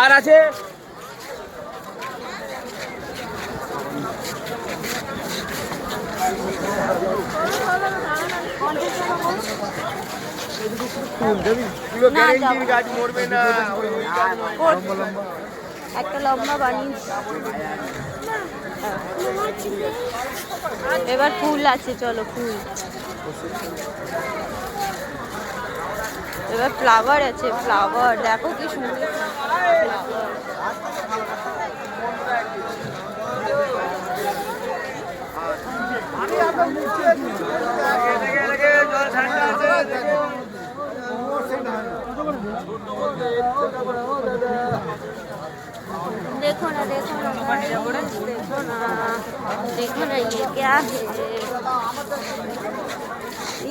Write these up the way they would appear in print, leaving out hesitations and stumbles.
আর আছে গাছ মরবে না, একটা লম্বা বানিয়ে এবার ফুল আছে, চলো ফুল। এবার ফ্লাওয়ার আছে, ফ্লাওয়ার দেখো কি সুন্দর देखो ना, देखो ना, देखो ना, देखो ना, ये क्या है?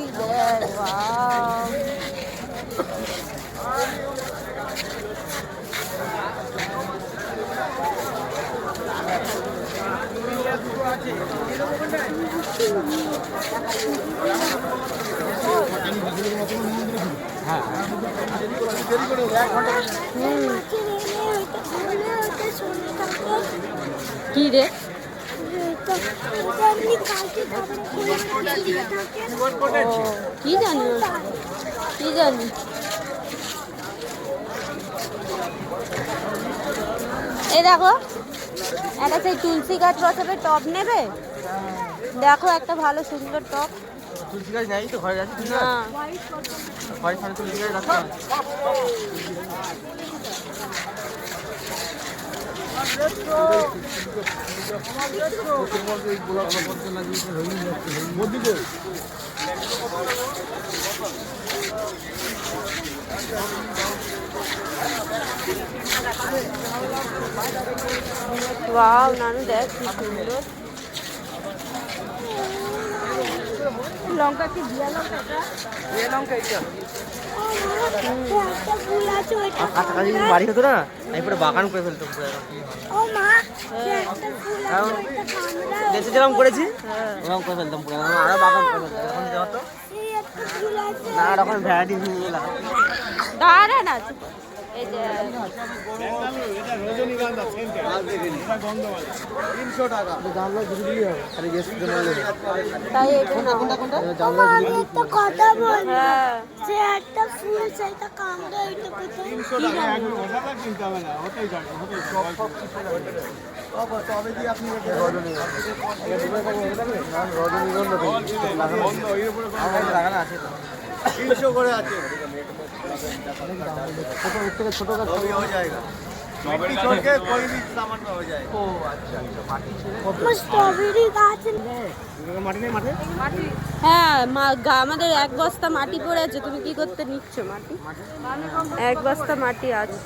इधर वाव, কি রে কি জানি, কি জানি। এই দেখো একটা সেই তুলসী গাছ বসাবে, টব নেবে? দেখো একটা ভালো সুন্দর টব। তুলসী গাছ নাই তো ঘরে আছে না, ঘরে সামনে তুলসী গাছ রাখতে হবে। ওয়াও নানু দেখ কি সুন্দর লঙ্কা। কি দিয়া লঙ্কা? দিয়া লঙ্কা এইটা একটা ফুল আছে, ওইটা কাছাকাছি বাড়ি হতো না, এরপরে বাগান করে ফেলতো পুরো। ও মা একটা ফুল আছে, ওইটা কামড়া দেশে যেরকম করেছি ওরকম করে ফেলতাম পুরো, আরো বাগান করে ফেলতাম। এখন যত এই একটা ফুল আছে না তখন ভ্যারাইটি নিয়ে এলাম। দাঁড়া না, এই যে রজনীগন্ধা সেন্টার এটা গন্ধওয়ালা 300 টাকা জানলা ঝুড়ি দিলে হবে। আরে গেস করে তাই এটা কোনটা কোনটা আমি একটা কথা বল, যে একটা ফুল সেটা কামড়া, এটা কোথায়? 300 টাকা একদম ওটা কিনতে হবে না, ওটাই যাবে, ওটাই সব তবে কি আপনি রজনীগন্ধা এটা দিবে কবে? এটা দিবে না, রজনীগন্ধা বন্ধ এর উপরে কোনো লাগানো আছে তো 300 করে আছে। ছোট থেকে ছোট গাছ সবই हो जाएगा, मिट्टी छोड़ के कोई भी सामान में हो जाएगा। ओ अच्छा अच्छा माटी ছেড়ে স্ট্রবেরি গাছ মাটি নেই মাঠে? হ্যাঁ আমাদের এক বস্তা মাটি পড়ে আছে, তুমি কি করতে নিচ্ছ মাটি? এক বস্তা মাটি আছে।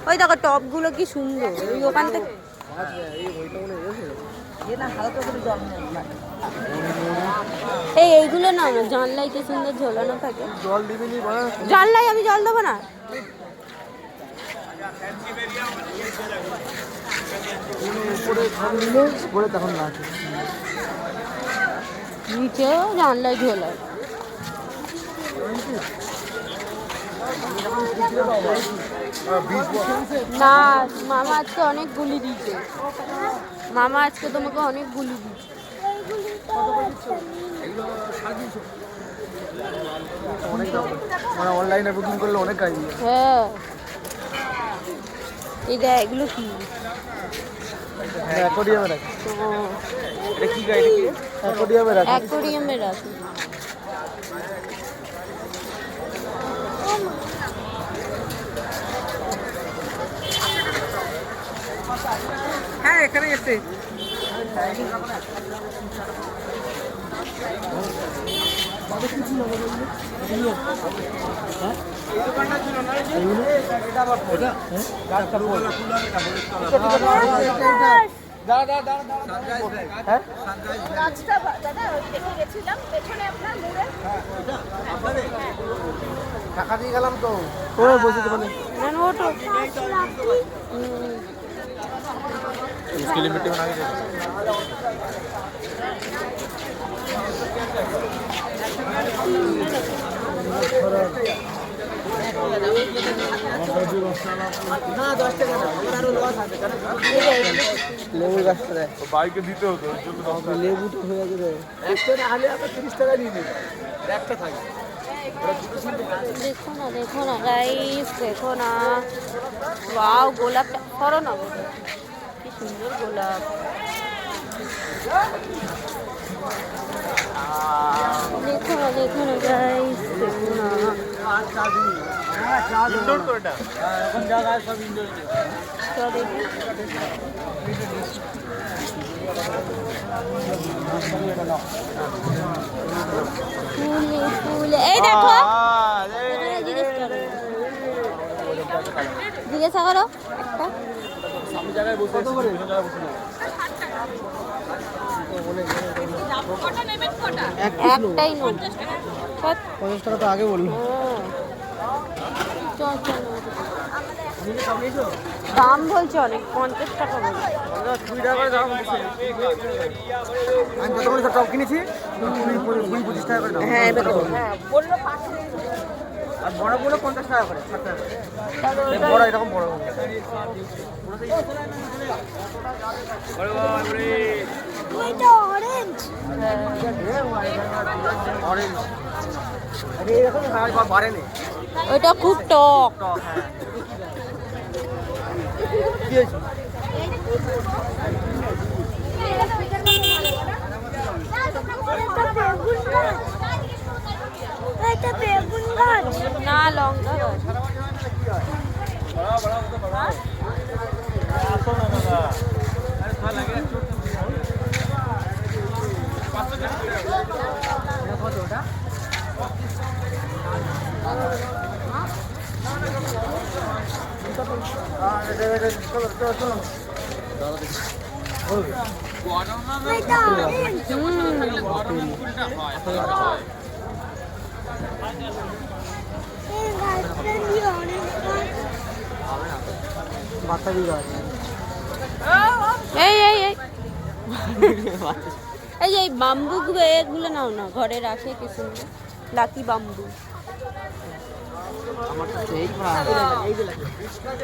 ওই দেখো টবগুলো কি সুন্দর, ওই ওখান থেকে এইগুলো না জানলাই কি সুন্দর ঝোলানো থাকে। জল দিবি জানলাই আমি জল দেবো না? উপরে তখন না আছে নিচেও জানলাই ঝোলায়। না মামা আজকে অনেক গুলি দিয়েছে, মামা আজকে তোমাকে অনেক গুলি দিয়েছে। অনেক দাম, মানে অনলাইনে বুকিং করলে অনেক কাজ। হ্যাঁ এই দেখ এগুলো কি? অ্যাকোয়ারিয়ামে রাখি। এটা কি গাড়ি? অ্যাকোয়ারিয়ামে রাখি। অ্যাকোয়ারিয়ামে রাখি। হ্যাঁ এখানে এসে টাকা দিয়ে গেলাম তো বসে মানে उसके लिए मिट्टी बना के दे না 10 টাকা না, ওর আরো লস আছে কারণ লেবুর গাছটা দেয়। বাইকে দিতে হতো ওর জন্য লেবু তো হয়ে যাবে একটা না হলে আপনার 30 টাকা নিয়ে নেবে একটা থাকে। দেখো না গাইস, দেখো না, ওয়াও গোলাপটা করো না, কি সুন্দর গোলাপ। দেখো না গাইস, দেখো না। ইনডোর তো এটা এখন জায়গায় সব ইনডোর। চল দেখি। ফুলে এই দেখো, জিজ্ঞাসা করো একটা। আমি জায়গায় বসে আছি, বিভিন্ন জায়গায় বসে না। একটাই নো 50 টাকা তো আগে বললো। চল চল, দাম বলছে অনেক, 50 টাকা বলছে। 20 টাকা করে দাম বলছে। আমি যত করে টপ কিনেছি 20-25 টাকা করে দাম। হ্যাঁ এবার তো বললো আর বড় গুলো 50 টাকা করে, 60 টাকা করে। বড় এরকম বড় অরেঞ্জ। অরেঞ্জ এরকম বাড়ে নেই। ওইটা খুব টক। কি হয়েছে? না লঙ্কা গাছ। বাতাবি গাছ। এই এই এই এই যে এই বাম্বু এগুলো নাও না, ঘরে রাখে কি সুন্দর, লাকি বাম্বু। আমার কাছে এই